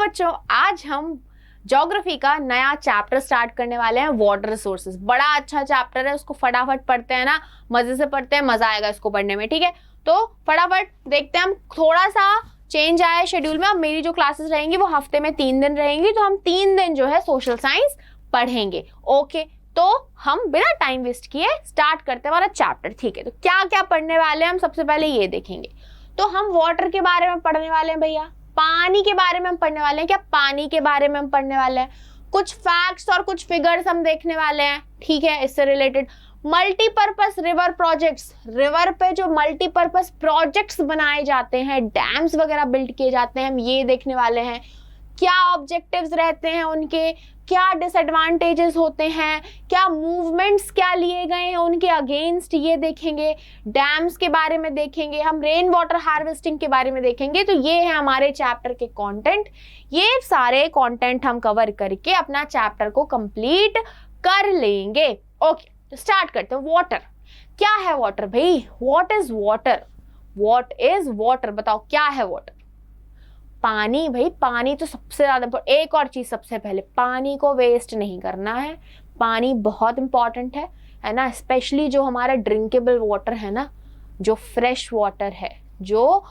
बच्चों, आज हम ज्योग्राफी का नया चैप्टर स्टार्ट करने वाले हैं, वाटर रिसोर्सेज। बड़ा अच्छा चैप्टर है, उसको फटाफट पढ़ते हैं ना, मजे से पढ़ते हैं, मजा आएगा इसको पढ़ने में। ठीक है, तो फटाफट देखते हैं। हम थोड़ा सा चेंज आया है शेड्यूल में। अब मेरी जो क्लासेस रहेंगी वो हफ्ते में 3 दिन रहेंगी, तो हम 3 दिन जो है सोशल साइंस पढ़ेंगे। ओके, तो हम बिना टाइम वेस्ट किए स्टार्ट करते हैं हमारा चैप्टर। ठीक है, तो क्या क्या पढ़ने वाले हैं हम सबसे पहले ये देखेंगे। तो हम वाटर के बारे में पढ़ने वाले हैं भैया, पानी के बारे में हम पढ़ने वाले हैं। क्या पानी के बारे में हम पढ़ने वाले हैं? कुछ फैक्ट्स और कुछ फिगर्स हम देखने वाले हैं। ठीक है, इससे related multipurpose river projects, river पे जो मल्टीपर्पस प्रोजेक्ट्स बनाए जाते हैं, डैम्स वगैरह बिल्ड किए जाते हैं, हम ये देखने वाले हैं। क्या ऑब्जेक्टिव्स रहते हैं उनके, क्या डिसएडवांटेजेस होते हैं, क्या मूवमेंट्स क्या लिए गए हैं उनके अगेंस्ट, ये देखेंगे। डैम्स के बारे में देखेंगे, हम रेन वाटर हार्वेस्टिंग के बारे में देखेंगे। तो ये है हमारे चैप्टर के कंटेंट। ये सारे कंटेंट हम कवर करके अपना चैप्टर को कंप्लीट कर लेंगे। ओके, तो स्टार्ट करते हैं। वाटर क्या है? वाटर भाई, what is water? What is water? बताओ क्या है वाटर? पानी भाई, पानी तो सबसे ज्यादा। एक और चीज सबसे पहले, पानी को वेस्ट नहीं करना है। पानी बहुत इंपॉर्टेंट है ना। स्पेशली जो हमारा ड्रिंकेबल वाटर है ना, जो फ्रेश वाटर है, जो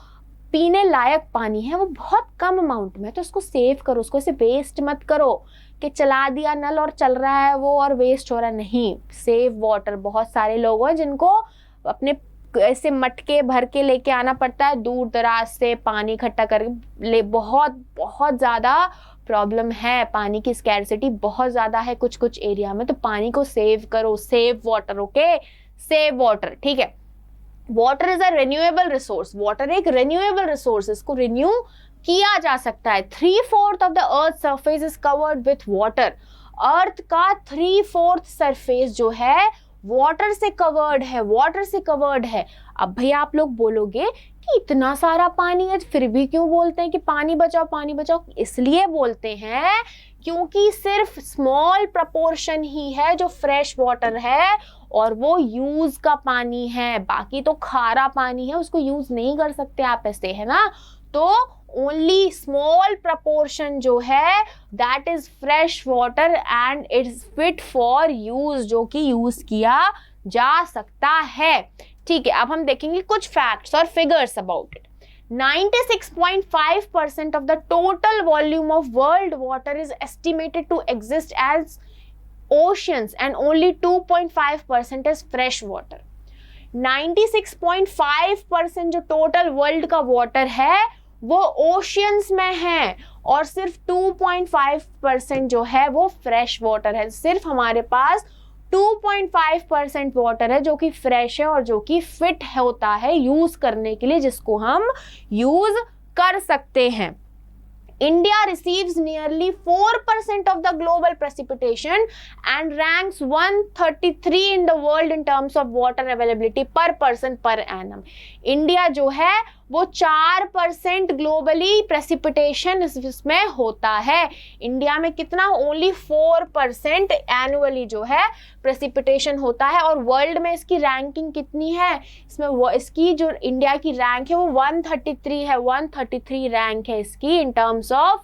पीने लायक पानी है, वो बहुत कम अमाउंट में, तो उसको सेव करो, उसको ऐसे वेस्ट मत करो कि चला दिया नल और चल रहा है वो और वेस्ट हो रहा। नहीं, सेव वाटर। बहुत सारे लोग हैं जिनको अपने ऐसे मटके भर के लेके आना पड़ता है दूर दराज से, पानी इकट्ठा करके ले। बहुत बहुत ज़्यादा प्रॉब्लम है, पानी की स्कैरसिटी बहुत ज़्यादा है कुछ कुछ एरिया में। तो पानी को सेव करो, save water. Okay, save water. ठीक है, water is a renewable resource. Water एक रिन्यूएबल रिसोर्स, इसको रिन्यू किया जा सकता है। 3/4 of the earth surface is covered with water. Earth का 3/4 सरफेस जो है वाटर से कवर्ड है, वाटर से कवर्ड है। अब भैया आप लोग बोलोगे कि इतना सारा पानी है, फिर भी क्यों बोलते हैं कि पानी बचाओ पानी बचाओ? इसलिए बोलते हैं क्योंकि सिर्फ स्मॉल प्रपोर्शन ही है जो फ्रेश वाटर है और वो यूज का पानी है। बाकी तो खारा पानी है, उसको यूज नहीं कर सकते आप ऐसे, है ना। तो ओनली स्मॉल प्रपोर्शन जो है that is fresh water and it's fit for use, जो कि यूज किया जा सकता है। ठीक है, अब हम देखेंगे कुछ फैक्ट्स और figures about it. 96.5% of the total volume of world water is estimated to exist as oceans and only 2.5% is fresh water. 96.5% जो टोटल वर्ल्ड का वाटर है वो ओशियंस में है और सिर्फ 2.5% जो है वो फ्रेश वाटर है। सिर्फ हमारे पास 2.5% वाटर है जो कि फ्रेश है और जो कि फिट होता है यूज करने के लिए, जिसको हम यूज कर सकते हैं। India receives nearly 4% of the global precipitation and ranks 133 in the world in terms of water availability per person per annum. India जो है वो 4% ग्लोबली प्रेसिपिटेशन इसमें होता है। इंडिया में कितना? ओनली 4% एनुअली जो है प्रेसिपिटेशन होता है। और वर्ल्ड में इसकी रैंकिंग कितनी है? इसमें वो इसकी जो इंडिया की रैंक है वो 133 है। 133 रैंक है इसकी in terms of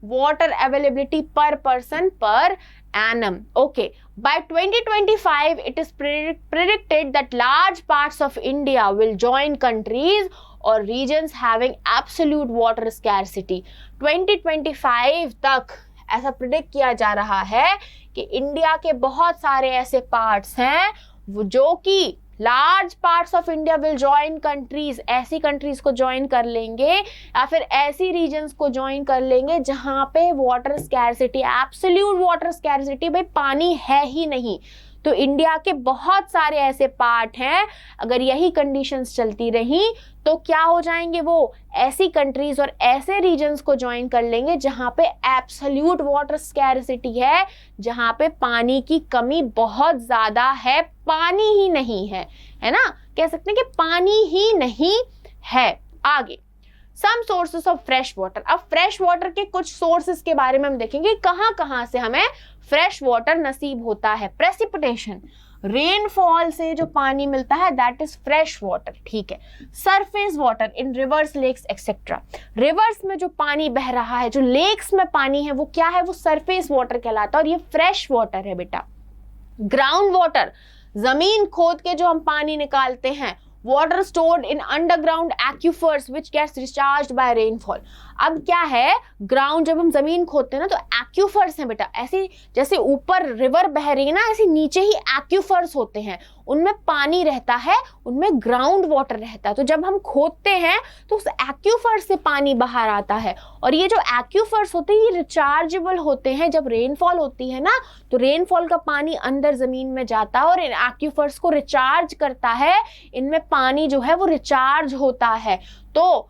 water availability per person per annum. Okay, by 2025 it is predicted that large parts of India will join countries or regions having absolute water scarcity. 2025 तक ऐसा predict किया जा रहा है कि इंडिया के बहुत सारे ऐसे पार्ट्स हैं जो कि large parts of India will join countries, ऐसी कंट्रीज को ज्वाइन कर लेंगे या फिर ऐसी रीजन्स को ज्वाइन कर लेंगे जहां पे water scarcity, absolute water scarcity, भाई पानी है ही नहीं। तो इंडिया के बहुत सारे ऐसे पार्ट हैं, अगर यही कंडीशंस चलती रही तो क्या हो जाएंगे? वो ऐसी कंट्रीज और ऐसे रीजन्स को ज्वाइन कर लेंगे जहां पे एब्सोल्यूट वाटर स्कैरसिटी है, जहां पे पानी की कमी बहुत ज्यादा है, पानी ही नहीं है, है ना। कह सकते हैं कि पानी ही नहीं है। आगे some sources of fresh water. अब फ्रेश वाटर के कुछ सोर्सेस के बारे में हम देखेंगे, कहां कहां से हमें फ्रेश वाटर नसीब होता है। प्रेसिपिटेशन, रेनफॉल से जो पानी मिलता है दैट इज फ्रेश वाटर, ठीक है। Surface water in rivers, lakes etcetera, rivers में जो पानी बह रहा है, जो लेक्स में पानी है, वो क्या है, वो सरफेस वाटर कहलाता है और ये फ्रेश वाटर है बेटा। ग्राउंड वाटर, जमीन खोद के जो हम पानी निकालते हैं, water stored in underground aquifers which gets recharged by rainfall. अब क्या है, ग्राउंड, जब हम जमीन खोदते हैं ना तो एक्यूफर्स हैं बेटा, ऐसे जैसे ऊपर रिवर बह रही है ना, ऐसे नीचे ही एक्यूफर्स होते हैं, उनमें पानी रहता है, उनमें ग्राउंड वाटर रहता है। तो जब हम खोदते हैं तो उस एक्यूफर्स से पानी बाहर आता है और ये जो एक्यूफर्स होते हैं ये रिचार्जेबल होते हैं। जब रेनफॉल होती है ना तो रेनफॉल का पानी अंदर जमीन में जाता है और इन एक्यूफर्स को रिचार्ज करता है, इनमें पानी जो है वो रिचार्ज होता है। तो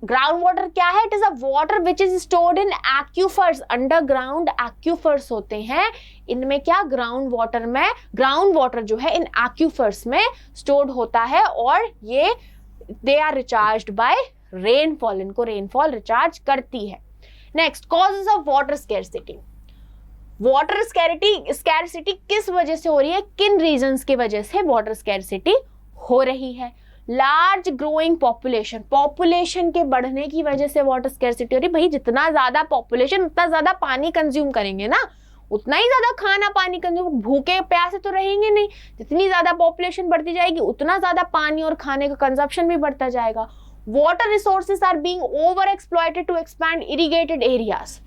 ग्राउंड वाटर क्या है, it is a water which is stored in aquifers, underground aquifers होते हैं, इनमें क्या, ग्राउंड वाटर में, ग्राउंड वाटर जो है इन एक्यूफर्स में स्टोर्ड होता है और ये they are recharged by rainfall, इनको रेनफॉल रिचार्ज करती है। Next, causes of water scarcity. Water scarcity किस वजह से हो रही है, किन रीजंस की वजह से वाटर स्कैरसिटी हो रही है। लार्ज ग्रोइंग पॉपुलेशन, पॉपुलेशन के बढ़ने की वजह से वाटर स्कैरसिटी हो रही है। भाई जितना ज्यादा पॉपुलेशन उतना ज्यादा पानी कंज्यूम करेंगे ना, उतना ही ज्यादा खाना पानी कंज्यूम, भूखे प्यासे तो रहेंगे नहीं। जितनी ज्यादा पॉपुलेशन बढ़ती जाएगी उतना ज्यादा पानी और खाने का कंजप्शन भी बढ़ता जाएगा। Water resources are being over exploited to expand irrigated areas.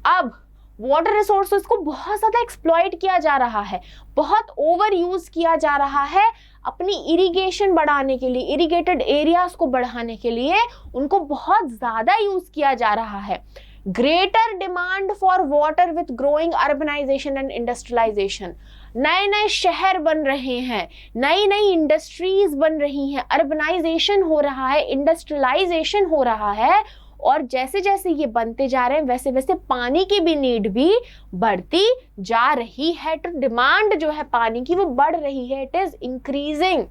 अब वाटर रिसोर्सेज को बहुत ज्यादा एक्सप्लॉइट किया जा रहा है, बहुत ओवर यूज किया जा रहा है अपनी इरिगेशन बढ़ाने के लिए, इरिगेटेड एरियाज को बढ़ाने के लिए उनको बहुत ज्यादा यूज किया जा रहा है। Greater demand for water with growing urbanisation and industrialisation, नए नए शहर बन रहे हैं, नई नई इंडस्ट्रीज बन रही हैं, अर्बनाइजेशन हो रहा है, इंडस्ट्रियलाइजेशन हो रहा है और जैसे जैसे ये बनते जा रहे हैं वैसे वैसे पानी की भी नीड भी बढ़ती जा रही है। तो डिमांड जो है पानी की वो बढ़ रही है, it is increasing.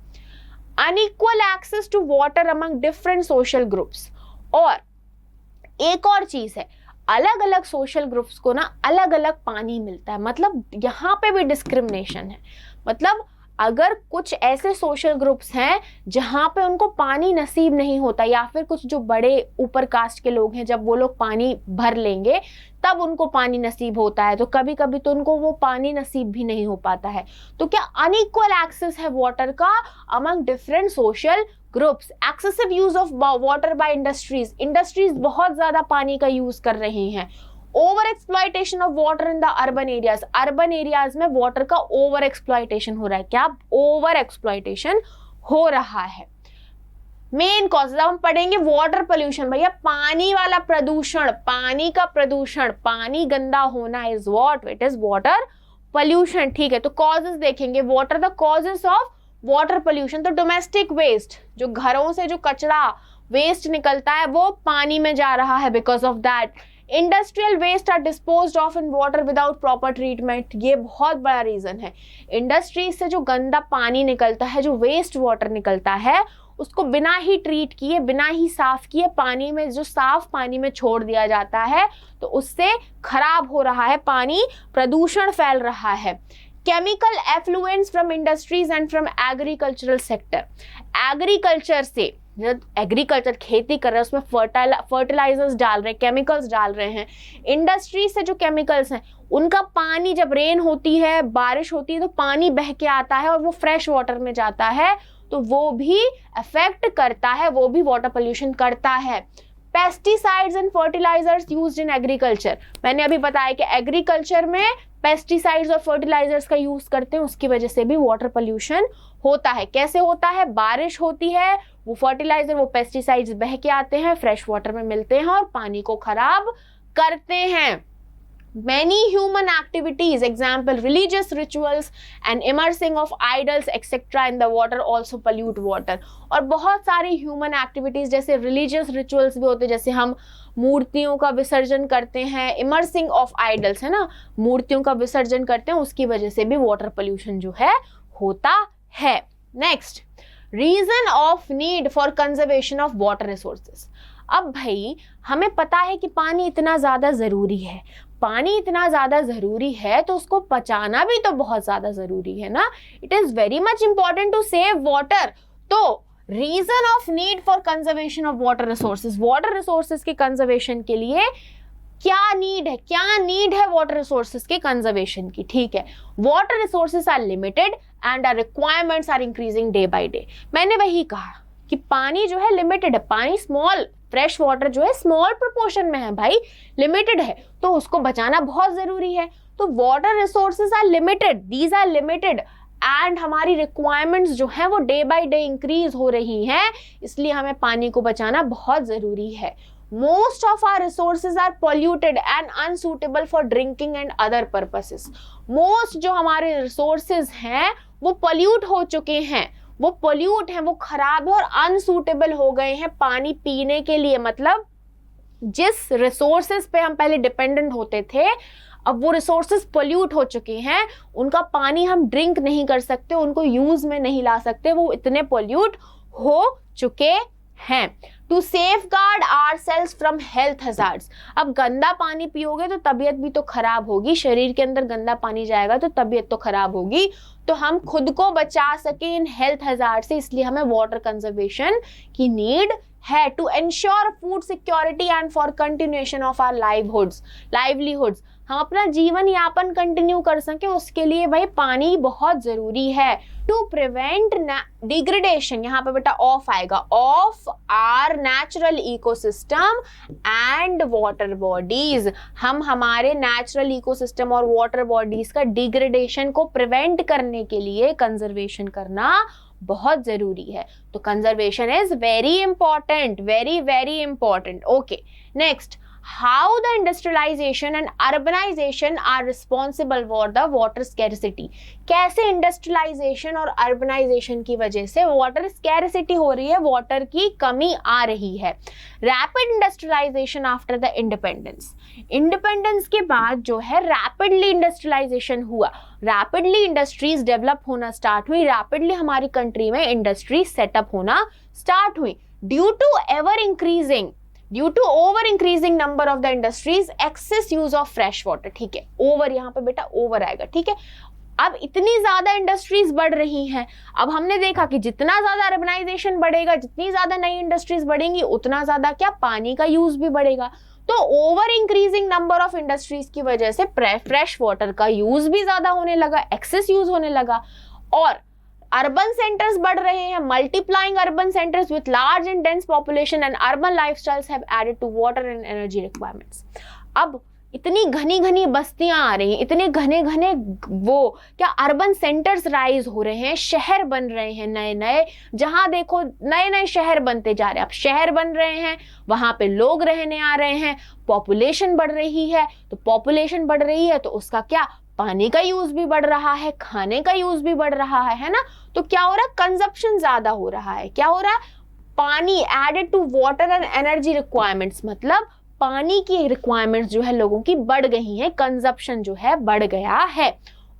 Unequal access to water among different social groups, और एक और चीज है, अलग अलग सोशल ग्रुप्स को ना अलग अलग पानी मिलता है, मतलब यहाँ पे भी डिस्क्रिमिनेशन है। मतलब अगर कुछ ऐसे सोशल ग्रुप्स हैं जहाँ पे उनको पानी नसीब नहीं होता, या फिर कुछ जो बड़े ऊपर कास्ट के लोग हैं, जब वो लोग पानी भर लेंगे तब उनको पानी नसीब होता है, तो कभी कभी तो उनको वो पानी नसीब भी नहीं हो पाता है। तो क्या अनइक्वल एक्सेस है वाटर का among different social groups. Excessive use of water by industries, industries बहुत ज्यादा पानी का यूज कर रही हैं। Over exploitation of water in the urban areas, urban areas में वाटर का ओवर एक्सप्लॉयटेशन हो रहा है। क्या ओवर एक्सप्लॉयटेशन हो रहा है। मेन कॉजेज हम पढ़ेंगे, वाटर पोल्यूशन, भैया पानी वाला प्रदूषण, पानी का प्रदूषण, पानी गंदा होना is what, it is water pollution, ठीक है। तो कॉजेज देखेंगे, what are the causes of water pollution. तो डोमेस्टिक वेस्ट, जो घरों से जो कचरा वेस्ट निकलता है वो पानी में जा रहा है, because of that. Industrial waste are disposed of in water without proper treatment, ये बहुत बड़ा रीजन है। इंडस्ट्रीज से जो गंदा पानी निकलता है, जो वेस्ट वाटर निकलता है, उसको बिना ही ट्रीट किए, बिना ही साफ किए पानी में, जो साफ पानी में छोड़ दिया जाता है, तो उससे खराब हो रहा है पानी, प्रदूषण फैल रहा है। Chemical affluence from industries and from agricultural sector, agriculture से, जब एग्रीकल्चर खेती कर रहे हैं उसमें फर्टिलाइजर्स डाल रहे हैं, केमिकल्स डाल रहे हैं, इंडस्ट्री से जो केमिकल्स हैं उनका पानी, जब रेन होती है, बारिश होती है, तो पानी बह के आता है और वो फ्रेश वाटर में जाता है, तो वो भी अफेक्ट करता है, वो भी वाटर पोल्यूशन करता है। Pesticides and fertilizers used in agriculture, मैंने अभी बताया कि एग्रीकल्चर में पेस्टिसाइड्स और फर्टिलाइजर्स का यूज करते हैं, उसकी वजह से भी वाटर पोल्यूशन होता है। कैसे होता है, बारिश होती है, वो फर्टिलाइजर, वो पेस्टिसाइड्स बह के आते हैं, फ्रेश वाटर में मिलते हैं और पानी को खराब करते हैं। Many human activities, example religious rituals and immersing of idols etc. in the water also pollute water। और बहुत सारी human activities जैसे religious rituals भी होते हैं, जैसे हम मूर्तियों का विसर्जन करते हैं, immersing of idols है ना, मूर्तियों का विसर्जन करते हैं, उसकी वजह से भी water pollution जो है होता है। Next, reason of need for conservation of water resources। अब भाई हमें पता है कि पानी इतना ज़्यादा ज़रूरी है, पानी इतना ज़्यादा ज़रूरी है तो उसको बचाना भी तो बहुत ज़्यादा ज़रूरी है ना। It is very much important to save water. तो reason of need for conservation of water resources, water resources के कंजर्वेशन के लिए क्या नीड है, क्या नीड है वाटर रिसोर्सेज के कंजर्वेशन की, ठीक है। Water resources are limited and our requirements are increasing day by day. मैंने वही कहा कि पानी जो है लिमिटेड है, पानी स्मॉल, फ्रेश वाटर जो है स्मॉल प्रोपोर्शन में है भाई, लिमिटेड है, तो उसको बचाना बहुत जरूरी है। तो water resources are limited, these are limited and हमारी रिक्वायरमेंट्स जो है वो डे बाय डे इंक्रीज हो रही हैं, इसलिए हमें पानी को बचाना बहुत जरूरी है। Most of our resources are polluted and unsuitable for drinking and other purposes. Most जो हमारे resources हैं वो pollute हो चुके हैं, वो pollute हैं, वो खराब है और unsuitable हो गए हैं पानी पीने के लिए। मतलब जिस resources पे हम पहले dependent होते थे, अब वो रिसोर्सेज पोल्यूट हो चुके हैं, उनका पानी हम ड्रिंक नहीं कर सकते, उनको यूज में नहीं ला सकते, वो इतने पोल्यूट हो चुके हैं। To safeguard ourselves from health hazards. अब गंदा पानी पियोगे तो तबीयत भी तो खराब होगी, शरीर के अंदर गंदा पानी जाएगा तो तबीयत तो खराब होगी। तो हम खुद को बचा सके इन हेल्थ हैजार्ड से, इसलिए हमें वाटर कंजर्वेशन की नीड है। To ensure food security and for continuation of our livelihoods, हम अपना जीवन यापन कंटिन्यू कर सके उसके लिए भाई पानी बहुत जरूरी है। टू प्रिवेंट डिग्रेडेशन, यहाँ पे बेटा ऑफ आएगा, of our natural ecosystem and water bodies, हम हमारे नेचुरल इकोसिस्टम और वाटर बॉडीज का डिग्रेडेशन को प्रिवेंट करने के लिए कंजर्वेशन करना बहुत जरूरी है। तो conservation is very important, very very important. Okay, next, how the industrialization and urbanization are responsible for the water scarcity। कैसे इंडस्ट्रियलाइजेशन और अर्बनाइजेशन की वजह से वाटर स्कैरिसिटी हो रही है, वाटर की कमी आ रही है। Rapid industrialization after the independence, independence के बाद जो है रैपिडली इंडस्ट्रियलाइजेशन हुआ, रैपिडली इंडस्ट्रीज डेवलप होना स्टार्ट हुई, रैपिडली हमारी कंट्री में इंडस्ट्री सेटअप होना स्टार्ट हुई। Due to over increasing number of the industries, excess use of fresh water, ठीक है, ओवर यहाँ पे बेटा ओवर आएगा, ठीक है। अब इतनी ज्यादा इंडस्ट्रीज बढ़ रही हैं, अब हमने देखा कि जितना ज्यादा अर्बनाइजेशन बढ़ेगा, जितनी ज्यादा नई इंडस्ट्रीज बढ़ेंगी, उतना ज्यादा क्या पानी का यूज भी बढ़ेगा। तो over increasing number of industries की वजह से फ्रेश वाटर का यूज भी ज्यादा होने लगा, एक्सेस यूज होने लगा। और अर्बन सेंटर्स बढ़ रहे हैं, multiplying urban centres with large and dense population and urban lifestyles have added to water and energy requirements. अब इतनी घनी घनी बस्तियां आ रही हैं, इतने घने घने वो क्या अर्बन सेंटर्स राइज हो रहे हैं, शहर बन रहे हैं नए नए, जहां देखो नए नए शहर बनते जा रहे हैं। अब शहर बन रहे हैं, वहां पे लोग रहने आ रहे हैं, पॉपुलेशन बढ़ रही है, तो पॉपुलेशन बढ़ रही है तो उसका क्या, पानी का यूज भी बढ़ रहा है, खाने का यूज भी बढ़ रहा है ना। तो क्या हो रहा है, कंजप्शन ज्यादा हो रहा है। क्या हो रहा है, पानी added to water and energy requirements, मतलब पानी की रिक्वायरमेंट्स जो है लोगों की बढ़ गई हैं, कंजप्शन जो है बढ़ गया है।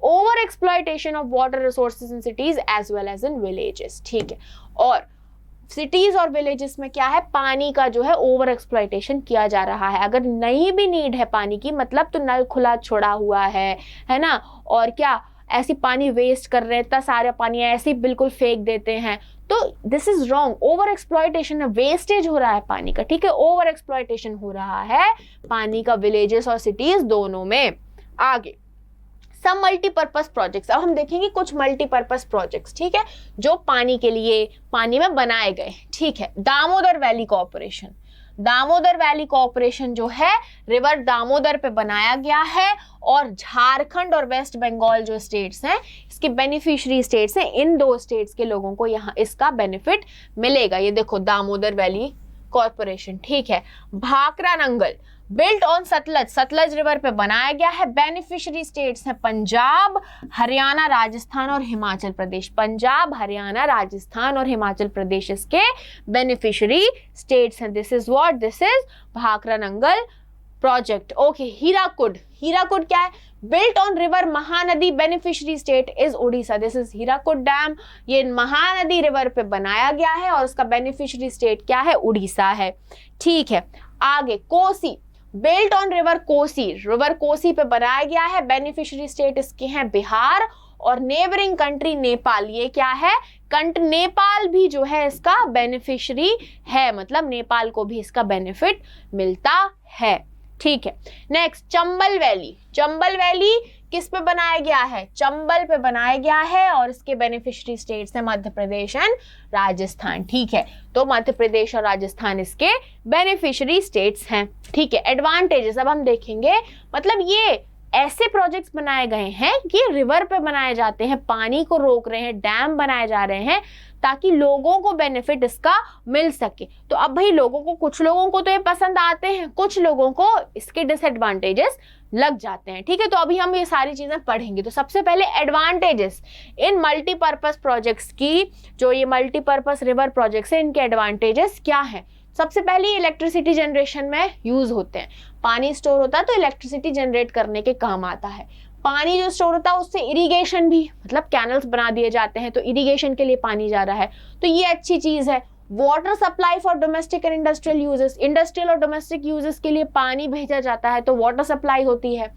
Over exploitation of water resources in cities as well as in villages, ठीक है। और सिटीज और विलेजेस में क्या है, पानी का जो है ओवर एक्सप्लॉयटेशन किया जा रहा है। अगर नहीं भी नीड है पानी की, मतलब तो नल खुला छोड़ा हुआ है ना, और क्या ऐसी पानी वेस्ट कर रहे हैं, इतना सारा पानी ऐसे ही बिल्कुल फेंक देते हैं, तो this is wrong. Over exploitation है, वेस्टेज हो रहा है पानी का, ठीक है, ओवर एक्सप्लॉयटेशन हो रहा है पानी का विलेजेस और सिटीज दोनों में। आगे सब मल्टीपर्पज प्रोजेक्ट्स, अब हम देखेंगे कुछ मल्टीपर्पज प्रोजेक्ट्स, ठीक है, जो पानी के लिए पानी में बनाए गए, ठीक है। Damodar valley corporation, Damodar valley corporation जो है रिवर दामोदर पे बनाया गया है, और झारखंड और वेस्ट बंगाल जो स्टेट्स हैं, इसके बेनिफिशियरी स्टेट्स हैं, इन दो स्टेट्स के लोगों को यहाँ इसका बेनिफिट मिलेगा। ये देखो दामोदर वैली कॉर्पोरेशन, ठीक है। Bhakra Nangal built on Sutlej, Sutlej river पे बनाया गया है। बेनिफिशियरी स्टेट्स हैं पंजाब, हरियाणा, राजस्थान और हिमाचल प्रदेश। पंजाब, हरियाणा, राजस्थान और हिमाचल प्रदेश इसके बेनिफिशियरी स्टेट्स हैं। This is what, this is Bhakra Nangal project. Okay, Hirakud, Hirakud क्या है? Built on river Mahanadi, beneficiary state is Orissa. This is Hirakud dam, ये महानदी रिवर पे बनाया गया है और उसका बेनिफिशियरी स्टेट क्या है? उड़ीसा है। ठीक है, आगे Kosi, built on river Kosi, river Kosi पे बनाया गया है, बेनिफिशियरी स्टेट इसके हैं बिहार और नेबरिंग कंट्री नेपाल। ये क्या है? नेपाल भी जो है इसका बेनिफिशियरी है, मतलब नेपाल को भी इसका बेनिफिट मिलता है। ठीक है, next Chambal valley, Chambal valley किस पे बनाया गया है? चंबल पे बनाया गया है और इसके बेनिफिशियरी स्टेट्स है मध्य प्रदेश एंड राजस्थान। ठीक है, तो मध्य प्रदेश और राजस्थान इसके बेनिफिशियरी स्टेट्स हैं। ठीक है, एडवांटेजेस अब हम देखेंगे, मतलब ये ऐसे प्रोजेक्ट्स बनाए गए हैं कि रिवर पे बनाए जाते हैं, पानी को रोक रहे हैं, डैम बनाए जा रहे हैं ताकि लोगों को बेनिफिट इसका मिल सके। तो अब भाई लोगों को, कुछ लोगों को तो ये पसंद आते हैं, कुछ लोगों को इसके डिसएडवांटेजेस लग जाते हैं। ठीक है, तो अभी हम ये सारी चीजें पढ़ेंगे। तो सबसे पहले एडवांटेजेस इन मल्टीपर्पस प्रोजेक्ट्स की, जो ये मल्टीपर्पस रिवर प्रोजेक्ट्स है, इनके एडवांटेजेस क्या है? सबसे पहले इलेक्ट्रिसिटी जनरेशन में यूज होते हैं, पानी स्टोर होता है तो इलेक्ट्रिसिटी जनरेट करने के काम आता है। पानी जो स्टोर होता है उससे इरिगेशन भी, मतलब कैनल्स बना दिए जाते हैं तो इरिगेशन के लिए पानी जा रहा है, तो ये अच्छी चीज है। Water supply for domestic and industrial uses, industrial और डोमेस्टिक यूजेस के लिए पानी भेजा जाता है तो वाटर सप्लाई होती है।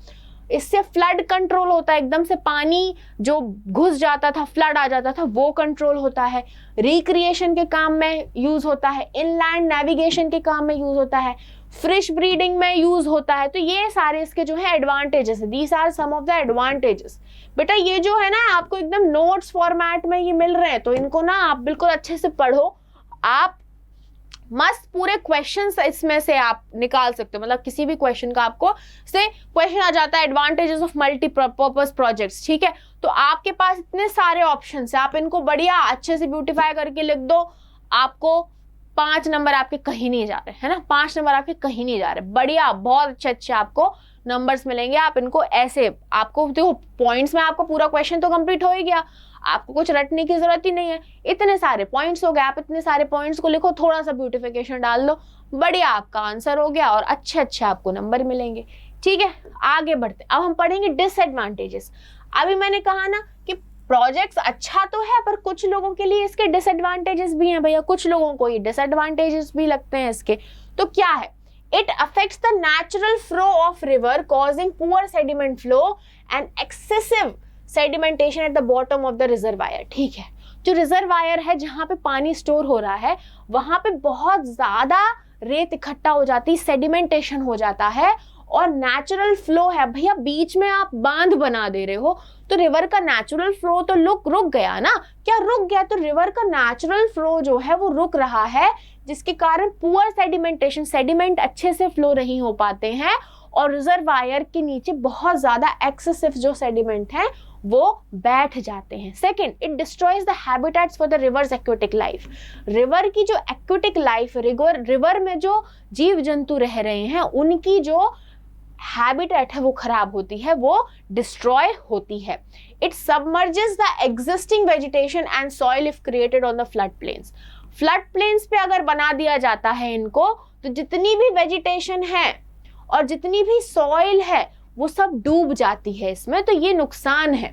इससे फ्लड कंट्रोल होता है, एकदम से पानी जो घुस जाता था, फ्लड आ जाता था, वो कंट्रोल होता है। रिक्रिएशन के काम में यूज होता है, इनलैंड नेविगेशन के काम में यूज होता है, फिश ब्रीडिंग में यूज होता है। तो ये सारे इसके जो है एडवांटेजेस है, these are some of the advantages. बेटा ये जो है ना आपको एकदम नोट्स फॉर्मेट में ये मिल रहे हैं, तो इनको ना आप बिल्कुल अच्छे से पढ़ो। आप मस्त पूरे क्वेश्चंस इसमें से आप निकाल सकते हो, मतलब किसी भी क्वेश्चन का आपको से क्वेश्चन आ जाता है एडवांटेजेस ऑफ मल्टीपर्पस प्रोजेक्ट्स। ठीक है, तो आपके पास इतने सारे ऑप्शंस है, आप इनको बढ़िया अच्छे से ब्यूटीफाई करके लिख दो। आपको 5 नंबर आपके कहीं नहीं जा रहे, है ना, 5 नंबर आपके कहीं नहीं जा रहे, बढ़िया, बहुत अच्छे अच्छे आपको नंबर्स मिलेंगे। आप इनको ऐसे, आपको देखो पॉइंट्स में आपको पूरा क्वेश्चन तो कंप्लीट हो ही गया, आपको कुछ रटने की जरूरत ही नहीं है, इतने सारे पॉइंट्स हो गए। आप इतने सारे पॉइंट्स को लिखो, थोड़ा सा ब्यूटिफिकेशन डाल दो, बढ़िया आपका आंसर हो गया और अच्छे अच्छे आपको नंबर मिलेंगे। ठीक है, आगे बढ़ते, अब हम पढ़ेंगे डिसएडवांटेजेस। अभी मैंने कहा ना कि प्रोजेक्ट्स अच्छा तो है पर कुछ लोगों के लिए इसके डिसएडवांटेजेस भी हैं भैया, कुछ लोगों को ये डिसएडवांटेजेस भी लगते हैं इसके। तो क्या है? It affects the natural flow of river, causing poor sediment flow and excessive sedimentation at the bottom of the reservoir। ठीक है, जो रिजर्वायर है जहाँ पे पानी स्टोर हो रहा है वहां पे बहुत ज्यादा रेत इकट्ठा हो जाती है, सेडिमेंटेशन हो जाता है और नेचुरल फ्लो है। भैया बीच में आप बांध बना दे रहे हो तो रिवर का नेचुरल फ्लो तो रुक गया ना, क्या रुक गया? तो रिवर का नेचुरल फ्लो जो है वो रुक रहा है, जिसके कारण पुअर सेडिमेंटेशन, सेडिमेंट अच्छे से फ्लो नहीं हो पाते हैं और रिजर्वायर के नीचे बहुत ज्यादा एक्सेसिव जो सेडिमेंट है वो बैठ जाते हैं। Second, it destroys the habitats for the reverse aquatic life. River की जो एक्वेटिक लाइफ, रिवर में जो जीव जंतु रह रहे हैं उनकी जो हैबिटेट है वो खराब होती है, वो डिस्ट्रॉय होती है। It submerges the existing vegetation and soil if created on the flood plains. Flood plains पे अगर बना दिया जाता है इनको तो जितनी भी वेजिटेशन है और जितनी भी सॉइल है वो सब डूब जाती है इसमें, तो ये नुकसान है।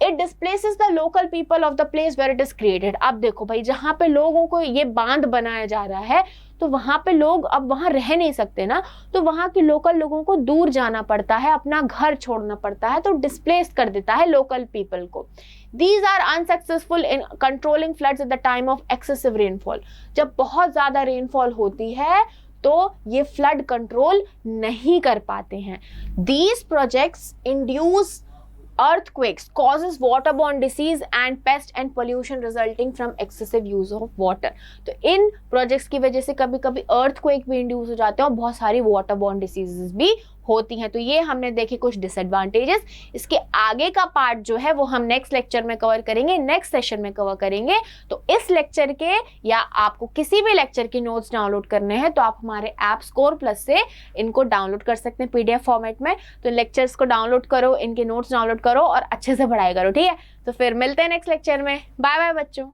It displaces the local people of the place where it is created. अब देखो भाई, जहाँ पे लोगों को ये बांध बनाया जा रहा है तो वहां पे लोग अब वहां रह नहीं सकते ना, तो वहां के लोकल लोगों को दूर जाना पड़ता है, अपना घर छोड़ना पड़ता है, तो डिस्प्लेस कर देता है लोकल पीपल को। These are unsuccessful in controlling floods at the time of excessive rainfall। जब बहुत ज्यादा रेनफॉल होती है तो ये फ्लड कंट्रोल नहीं कर पाते हैं। These projects induce earthquakes, causes waterborne disease and pest and pollution resulting from excessive use of water। तो इन प्रोजेक्ट्स की वजह से कभी कभी earthquake भी इंड्यूस हो जाते हैं और बहुत सारी waterborne diseases भी होती हैं। तो ये हमने देखे कुछ डिसएडवांटेजेस। इसके आगे का पार्ट जो है वो हम नेक्स्ट लेक्चर में कवर करेंगे, नेक्स्ट सेशन में कवर करेंगे। तो इस लेक्चर के या आपको किसी भी लेक्चर की नोट्स डाउनलोड करने हैं तो आप हमारे ऐप स्कोर प्लस से इनको डाउनलोड कर सकते हैं PDF फॉर्मेट में। तो लेक्चर्स को डाउनलोड करो, इनके नोट्स डाउनलोड करो और अच्छे से पढ़ाई करो, ठीक है। तो फिर मिलते हैं नेक्स्ट लेक्चर में। बाय बाय बच्चों।